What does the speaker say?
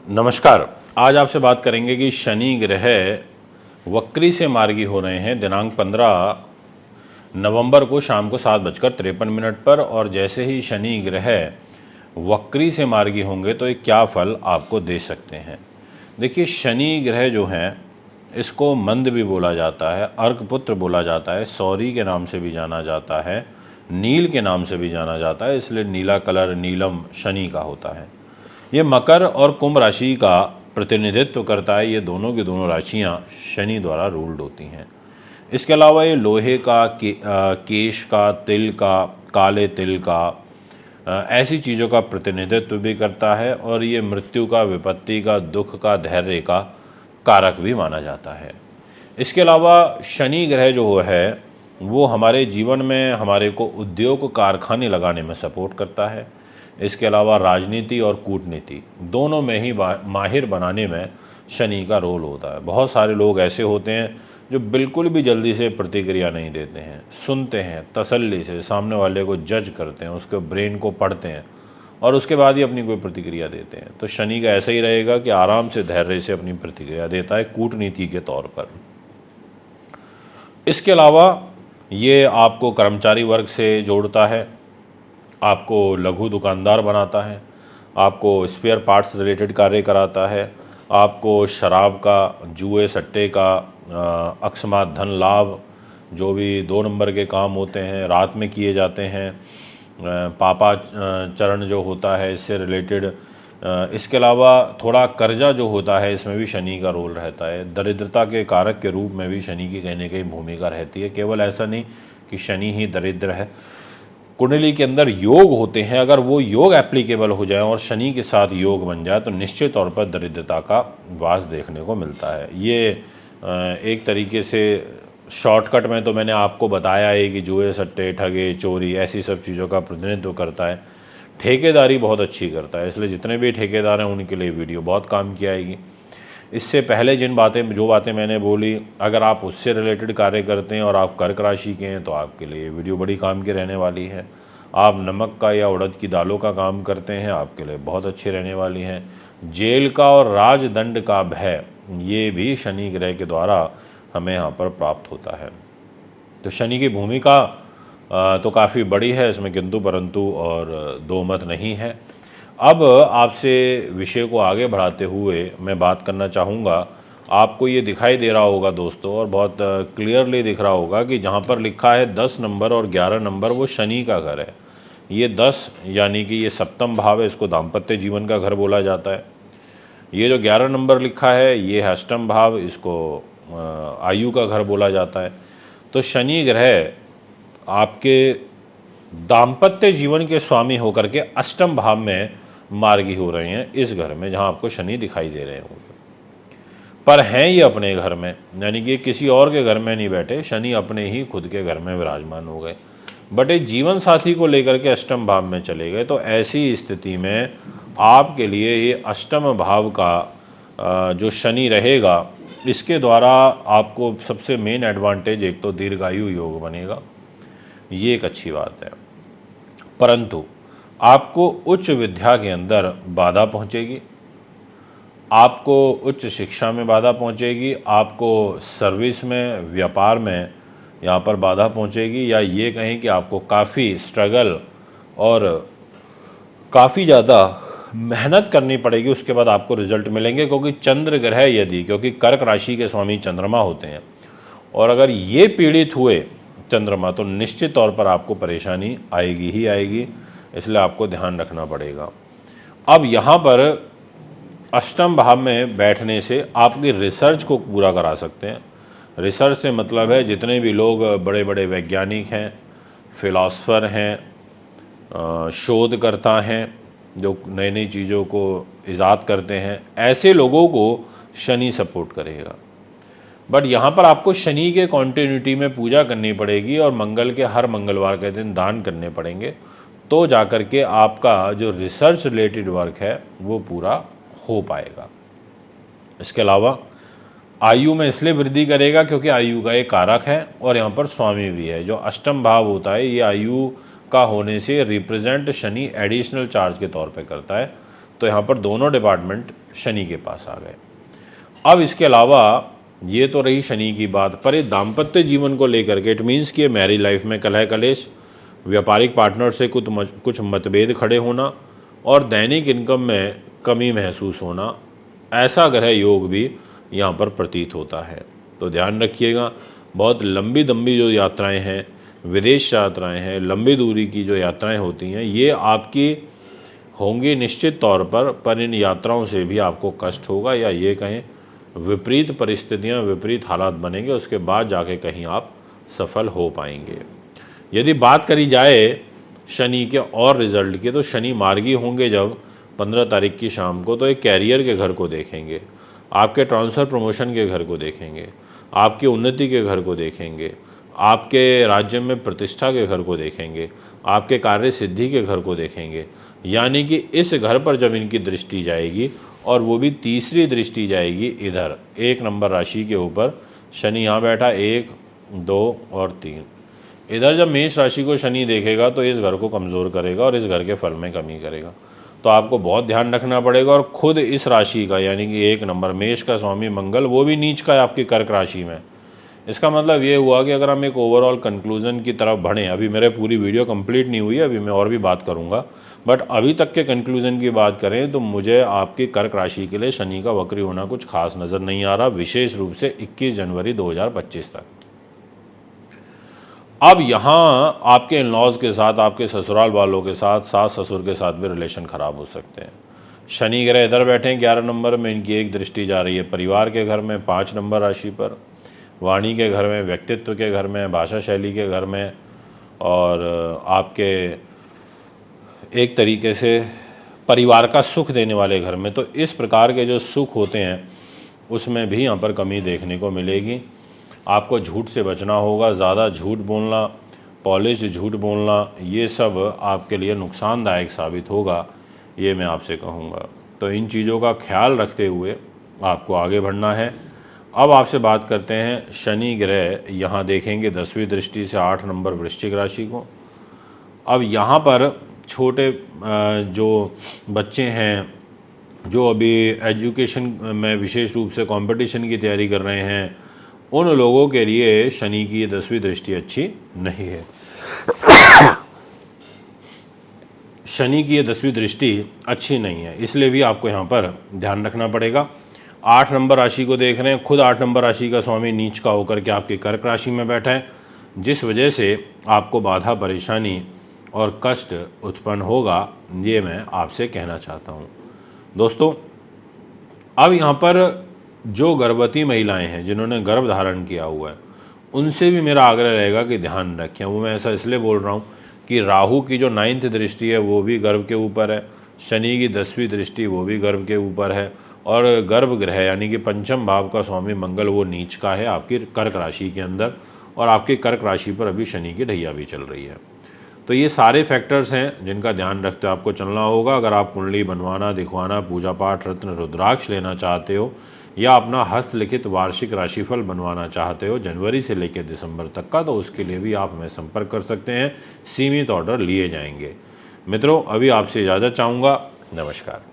नमस्कार। आज आपसे बात करेंगे कि शनि ग्रह वक्री से मार्गी हो रहे हैं दिनांक 15 नवंबर को शाम को 7:53 पर, और जैसे ही शनि ग्रह वक्री से मार्गी होंगे तो ये क्या फल आपको दे सकते हैं। देखिए, शनि ग्रह जो हैं इसको मंद भी बोला जाता है, अर्कपुत्र बोला जाता है, सौरी के नाम से भी जाना जाता है, नील के नाम से भी जाना जाता है, इसलिए नीला कलर नीलम शनि का होता है। ये मकर और कुंभ राशि का प्रतिनिधित्व करता है। ये दोनों की दोनों राशियां शनि द्वारा रूल्ड होती हैं। इसके अलावा ये लोहे का, केश का, तिल का, काले तिल का, ऐसी चीज़ों का प्रतिनिधित्व भी करता है, और ये मृत्यु का, विपत्ति का, दुख का, धैर्य का कारक भी माना जाता है। इसके अलावा शनि ग्रह जो है वो हमारे जीवन में हमारे को उद्योग कारखाने लगाने में सपोर्ट करता है। इसके अलावा राजनीति और कूटनीति दोनों में ही माहिर बनाने में शनि का रोल होता है। बहुत सारे लोग ऐसे होते हैं जो बिल्कुल भी जल्दी से प्रतिक्रिया नहीं देते हैं, सुनते हैं, तसल्ली से सामने वाले को जज करते हैं, उसके ब्रेन को पढ़ते हैं और उसके बाद ही अपनी कोई प्रतिक्रिया देते हैं। तो शनि का ऐसा ही रहेगा कि आराम से, धैर्य से अपनी प्रतिक्रिया देता है कूटनीति के तौर पर। इसके अलावा ये आपको कर्मचारी वर्ग से जोड़ता है, आपको लघु दुकानदार बनाता है, आपको स्पेयर पार्ट्स रिलेटेड कार्य कराता है, आपको शराब का, जुए सट्टे का, अकस्मात धन लाभ, जो भी 2 नंबर के काम होते हैं रात में किए जाते हैं, पापा चरण जो होता है इससे रिलेटेड। इसके अलावा थोड़ा कर्जा जो होता है इसमें भी शनि का रोल रहता है। दरिद्रता के कारक के रूप में भी शनि की कहीं ना कहीं भूमिका रहती है। केवल ऐसा नहीं कि शनि ही दरिद्र है, कुंडली के अंदर योग होते हैं, अगर वो योग एप्लीकेबल हो जाए और शनि के साथ योग बन जाए तो निश्चित तौर पर दरिद्रता का वास देखने को मिलता है। ये एक तरीके से शॉर्टकट में तो मैंने आपको बताया है कि जुए सट्टे, ठगे, चोरी, ऐसी सब चीज़ों का प्रतिनिधित्व करता है। ठेकेदारी बहुत अच्छी करता है, इसलिए जितने भी ठेकेदार हैं उनके लिए वीडियो बहुत काम की आएगी। इससे पहले जो बातें मैंने बोली, अगर आप उससे रिलेटेड कार्य करते हैं और आप कर्क राशि के हैं तो आपके लिए ये वीडियो बड़ी काम की रहने वाली है। आप नमक का या उड़द की दालों का काम करते हैं, आपके लिए बहुत अच्छी रहने वाली हैं। जेल का और राजदंड का भय, ये भी शनि ग्रह के द्वारा हमें यहाँ पर प्राप्त होता है। तो शनि की भूमिका तो काफ़ी बड़ी है, इसमें किंतु परंतु और दो मत नहीं है। अब आपसे विषय को आगे बढ़ाते हुए मैं बात करना चाहूँगा। आपको ये दिखाई दे रहा होगा दोस्तों, और बहुत क्लियरली दिख रहा होगा कि जहाँ पर लिखा है 10 नंबर और 11 नंबर, वो शनि का घर है। ये 10 यानी कि ये सप्तम भाव है, इसको दाम्पत्य जीवन का घर बोला जाता है। ये जो 11 नंबर लिखा है ये है अष्टम भाव, इसको आयु का घर बोला जाता है। तो शनि ग्रह आपके दाम्पत्य जीवन के स्वामी होकर के अष्टम भाव में मार्गी हो रहे हैं, इस घर में जहां आपको शनि दिखाई दे रहे होंगे। पर हैं ये अपने घर में, यानी कि किसी और के घर में नहीं बैठे, शनि अपने ही खुद के घर में विराजमान हो गए। बट एक जीवन साथी को लेकर के अष्टम भाव में चले गए। तो ऐसी स्थिति में आपके लिए ये अष्टम भाव का जो शनि रहेगा, इसके द्वारा आपको सबसे मेन एडवांटेज, एक तो दीर्घायु योग बनेगा, ये एक अच्छी बात है। परंतु आपको उच्च विद्या के अंदर बाधा पहुंचेगी, आपको उच्च शिक्षा में बाधा पहुंचेगी, आपको सर्विस में, व्यापार में यहाँ पर बाधा पहुंचेगी, या ये कहें कि आपको काफ़ी स्ट्रगल और काफ़ी ज़्यादा मेहनत करनी पड़ेगी, उसके बाद आपको रिजल्ट मिलेंगे। क्योंकि चंद्र ग्रह यदि, क्योंकि कर्क राशि के स्वामी चंद्रमा होते हैं, और अगर ये पीड़ित हुए चंद्रमा तो निश्चित तौर पर आपको परेशानी आएगी ही आएगी, इसलिए आपको ध्यान रखना पड़ेगा। अब यहाँ पर अष्टम भाव में बैठने से आपकी रिसर्च को पूरा करा सकते हैं। रिसर्च से मतलब है जितने भी लोग बड़े बड़े वैज्ञानिक हैं, फिलॉसफर हैं, शोधकर्ता हैं, जो नई नई चीज़ों को ईजाद करते हैं, ऐसे लोगों को शनि सपोर्ट करेगा। बट यहाँ पर आपको शनि के कॉन्टिन्यूटी में पूजा करनी पड़ेगी और मंगल के हर मंगलवार के दिन दान करने पड़ेंगे, तो जाकर के आपका जो रिसर्च रिलेटेड वर्क है वो पूरा हो पाएगा। इसके अलावा आयु में इसलिए वृद्धि करेगा क्योंकि आयु का एक कारक है और यहाँ पर स्वामी भी है। जो अष्टम भाव होता है ये आयु का होने से रिप्रेजेंट शनि एडिशनल चार्ज के तौर पे करता है। तो यहाँ पर दोनों डिपार्टमेंट शनि के पास आ गए। अब इसके अलावा ये तो रही शनि की बात, पर ये दाम्पत्य जीवन को लेकर के, इट मीन्स कि मैरिज लाइफ में कलह कलेश, व्यापारिक पार्टनर से कुछ मतभेद खड़े होना और दैनिक इनकम में कमी महसूस होना, ऐसा ग्रह योग भी यहाँ पर प्रतीत होता है। तो ध्यान रखिएगा, बहुत लंबी लंबी जो यात्राएं हैं, विदेश यात्राएं हैं, लंबी दूरी की जो यात्राएं होती हैं, ये आपकी होंगी निश्चित तौर पर इन यात्राओं से भी आपको कष्ट होगा, या ये कहें विपरीत परिस्थितियां, विपरीत हालात बनेंगे, उसके बाद जाके कहीं आप सफल हो पाएंगे। यदि बात करी जाए शनि के और रिजल्ट की, तो शनि मार्गी होंगे जब 15 तारीख की शाम को, तो एक कैरियर के घर को देखेंगे, आपके ट्रांसफ़र प्रमोशन के घर को देखेंगे, आपकी उन्नति के घर को देखेंगे, आपके राज्य में प्रतिष्ठा के घर को देखेंगे, आपके कार्य सिद्धि के घर को देखेंगे। यानी कि इस घर पर जब इनकी दृष्टि जाएगी, और वो भी तीसरी दृष्टि जाएगी इधर 1 नंबर राशि के ऊपर, शनि यहाँ बैठा 1, 2 और 3, इधर जब मेष राशि को शनि देखेगा तो इस घर को कमज़ोर करेगा और इस घर के फल में कमी करेगा। तो आपको बहुत ध्यान रखना पड़ेगा। और खुद इस राशि का यानी कि 1 नंबर मेष का स्वामी मंगल, वो भी नीच का है आपकी कर्क राशि में। इसका मतलब ये हुआ कि अगर हम एक ओवरऑल कंक्लूजन की तरफ बढ़ें, अभी मेरे पूरी वीडियो कंप्लीट नहीं हुई है, अभी मैं और भी बात करूंगा, बट अभी तक के कंक्लूजन की बात करें तो मुझे आपकी कर्क राशि के लिए शनि का वक्री होना कुछ खास नज़र नहीं आ रहा, विशेष रूप से 21 जनवरी 2025 तक। अब यहाँ आपके इन-लॉज के साथ, आपके ससुराल वालों के साथ, सास ससुर के साथ भी रिलेशन ख़राब हो सकते हैं। शनि ग्रह इधर बैठे हैं 11 नंबर में, इनकी एक दृष्टि जा रही है परिवार के घर में 5 नंबर राशि पर, वाणी के घर में, व्यक्तित्व के घर में, भाषा शैली के घर में, और आपके एक तरीके से परिवार का सुख देने वाले घर में। तो इस प्रकार के जो सुख होते हैं उसमें भी यहाँ पर कमी देखने को मिलेगी। आपको झूठ से बचना होगा, ज़्यादा झूठ बोलना, पॉलिश झूठ बोलना, ये सब आपके लिए नुकसानदायक साबित होगा, ये मैं आपसे कहूँगा। तो इन चीज़ों का ख्याल रखते हुए आपको आगे बढ़ना है। अब आपसे बात करते हैं, शनि ग्रह यहाँ देखेंगे 10वीं दृष्टि से 8 नंबर वृश्चिक राशि को। अब यहाँ पर छोटे जो बच्चे हैं, जो अभी एजुकेशन में विशेष रूप से कंपटीशन की तैयारी कर रहे हैं, उन लोगों के लिए शनि की 10वीं दृष्टि अच्छी नहीं है। शनि की ये 10वीं दृष्टि अच्छी नहीं है, इसलिए भी आपको यहाँ पर ध्यान रखना पड़ेगा। 8 नंबर राशि को देख रहे हैं, खुद 8 नंबर राशि का स्वामी नीच का होकर के आपकी कर्क राशि में बैठा है, जिस वजह से आपको बाधा, परेशानी और कष्ट उत्पन्न होगा, ये मैं आपसे कहना चाहता हूँ। दोस्तों, अब यहाँ पर जो गर्भवती महिलाएं हैं, जिन्होंने गर्भ धारण किया हुआ है, उनसे भी मेरा आग्रह रहेगा कि ध्यान रखें। वो मैं ऐसा इसलिए बोल रहा हूँ कि राहु की जो 9th दृष्टि है वो भी गर्भ के ऊपर है, शनि की 10वीं दृष्टि वो भी गर्भ के ऊपर है, और गर्भ ग्रह यानी कि पंचम भाव का स्वामी मंगल वो नीच का है आपकी कर्क राशि के अंदर, और आपकी कर्क राशि पर अभी शनि की ढैया भी चल रही है। तो ये सारे फैक्टर्स हैं जिनका ध्यान रखते हुए आपको चलना होगा। अगर आप कुंडली बनवाना, दिखवाना, पूजा पाठ, रत्न, रुद्राक्ष लेना चाहते हो, या अपना हस्तलिखित वार्षिक राशिफल बनवाना चाहते हो जनवरी से लेकर दिसंबर तक का, तो उसके लिए भी आप हमें संपर्क कर सकते हैं, सीमित ऑर्डर लिए जाएंगे। मित्रों, अभी आपसे इजाज़त चाहूँगा। नमस्कार।